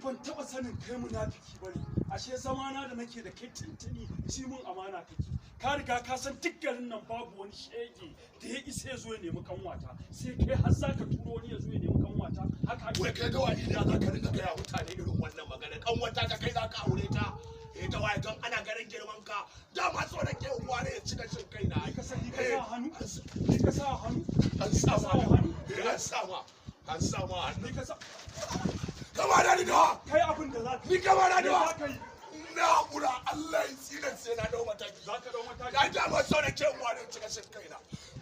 ban taba sanin kai munafiki bane. Ashe zamana da nake da kai tuntuni shi mun amana kake. Ka riga ka san duk garin nan babu wani shege da ya isa ya zo ya nemi kanwata. Sai kai har zaka turo ni ya zo ya nemi kanwata. Haka wai kai ga wani da zaka rinka gaya mutane irin wannan magana. Kanwata ta kai zaka aure ta. Ta waye don ana garin girman ka. Dama so da ke uwa ne ya cika shin kai na. Ka sa hannu. Ka sa hannu. An sa ma hannu. An sa ma. An sa ma hannu. Ka sa Kama da ni da. kai abin da za ka Ni kama da ni da. kai. Na kura Allah ya tsira sai na dau mataki. Za ka dau mataki. Ya dama so da ke uwa ne ya cika shin kai na.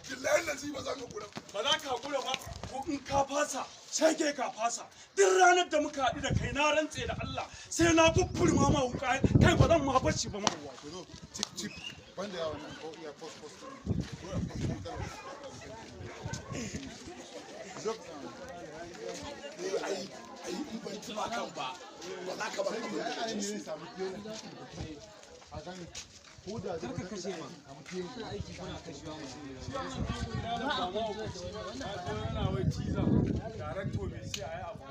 Billahi lazi ba za ka kura. Ba za ka hakura ba ko in ka fasa sai ke ka fasa duk ranar da muka haɗu da kai na rantse da Allah sai na bubbulma ma wuka kai ba zan ma bacci ba ma Chip, banda ya wannan ko iya post. Ai in ban tuma kan ba. Ba za ka ba. Ai ne samu fiye. A kan ko da zai kashe ma. aiki kuna kashewa mutum yana wai ciza darakto mai sai a yi abu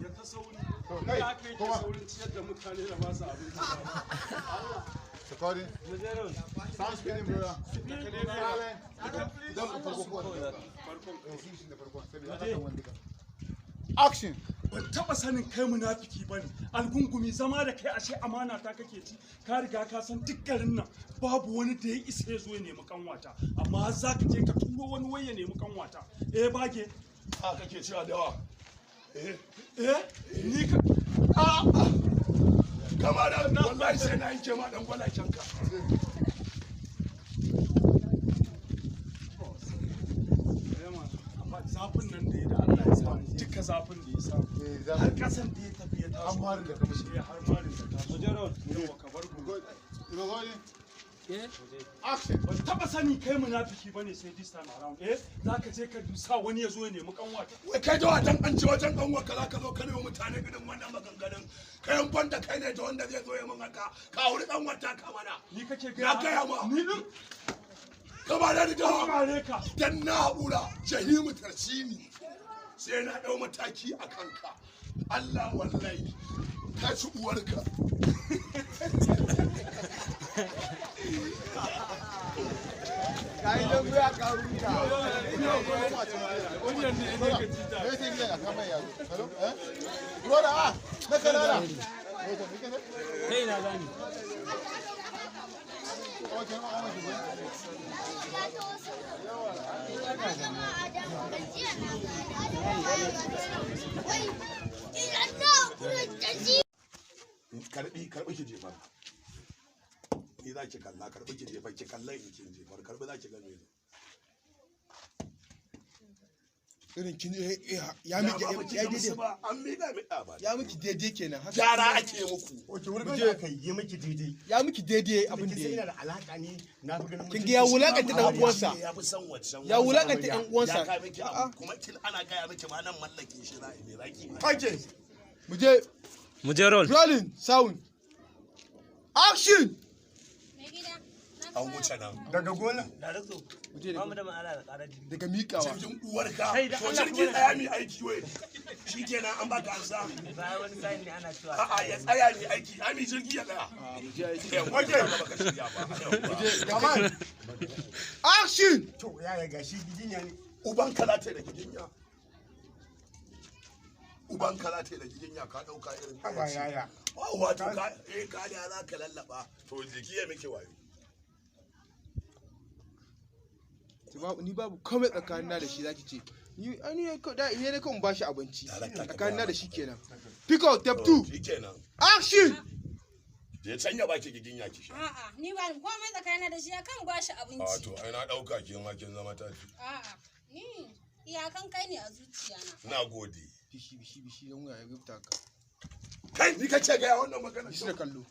ya ta sauri ya aka yi ta saurin ciyar da mutane da masu abinci Recording. Sound speeding, brother. Action. ban taba sanin kai munafiki bane algungumi zama da kai ashe amana ta kake ci ka riga ka san duk garin nan babu wani da ya isa ya zo ya nemi kanwata amma har za ka je ka turo wani wai ya nemi kanwata bage A kake cewa da yawa. ni ka Kama da wallahi sai na yanke ma dan gwalaken ka. zafin nan da ya da Allah ya samu duka zafin da ya samu har kasan da ya tafi ya taso Har marin da ka mishi. har marin da ta so yawa ka bar ku Recording. Action. ban taba sani kai munafiki bane sai this time around zaka je ka dusa wani ya zo ya nemi kanwata Wai kai da wadan an ci wajen kanwa ka za ka zo ka nemi mutane irin wannan maganganun. Kayan banda kai ne da wanda zai zo ya min haka. Ka auri dan wata ka mana. ni kake Na gaya ma. ni din Kama da ni da. kare ka Dan na haƙura jahimu tarsini sai na ɗau mataki a kanka. Allah wallahi ka ci uwarka. Kai don ya ka ruta. wannan ne ne ka ci ta Me sai gida ka mai yazo. Hello? Brother, Nakalala. kai na gani Karbi ki jefar. Ni za ki kalla karbi ki jefar ki kalla in kin jefar karbi za ki ga me. irin kin ya miki ya daidai ba an miƙa miƙa ba. ya miki daidai kenan haka Gyara ake muku. Wace wurin da aka yi miki daidai. ya miki daidai abin da Kin san ina yayi da alaka ne na fi ganin kin ga ya wulakanta dan uwansa Ya fi son wancan. ya wulakanta yan uwansa Ya ka miki abu kuma kin ana gaya miki ma nan mallake shi za a yi zaki ba. Kake. mu je roll rolling sound action An wuce nan. Daga gona. da razo mu je ba mu da ma'ana da ƙarar daga mikawa Jirgin uwarka. Kai da To Allah jirgin kuma- tsaya mi aiki wai. Shi kenan an baka ansa. bayan wani sa'in ne ana cewa A'a ya tsaya mi aiki. Ami jirgi ya tsaya. Waje baka shirya ba. Come on. action To ya gashi gidinya ne. Uban kalate da gidinya. Uban kalate da gidinya ka dauka irin Haba yaya. wato ka da za ka lallaba to jiki ya miki wayo. ni babu komai tsakanina da shi zaki ce ni da ihe ne kan bashi abinci tsakanina da shi kenan pick out step 2 Shikenan. action Je canya baki gidinya ki sha. A'a, ni ba ni komai tsakanina da shi akan ba shi A abinci. to ai na dauka kin ma kin zama tafi. A'a, ni iyakan kai ne a zuciyana. Na gode. bishi dan wuya ya gifta ka Kai ni kace ga wannan magana. bishi da kallo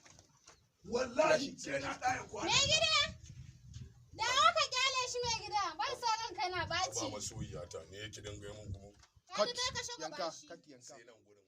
Wallahi sai na daya kwana. Me gida? Da haka kyale shi mai gida, ban so ranka na Ba baci. masoyiya ta ne yake dinga mun kuma Ka ji dai ka shiga yanka bashi. kati yanka sai nan gurin.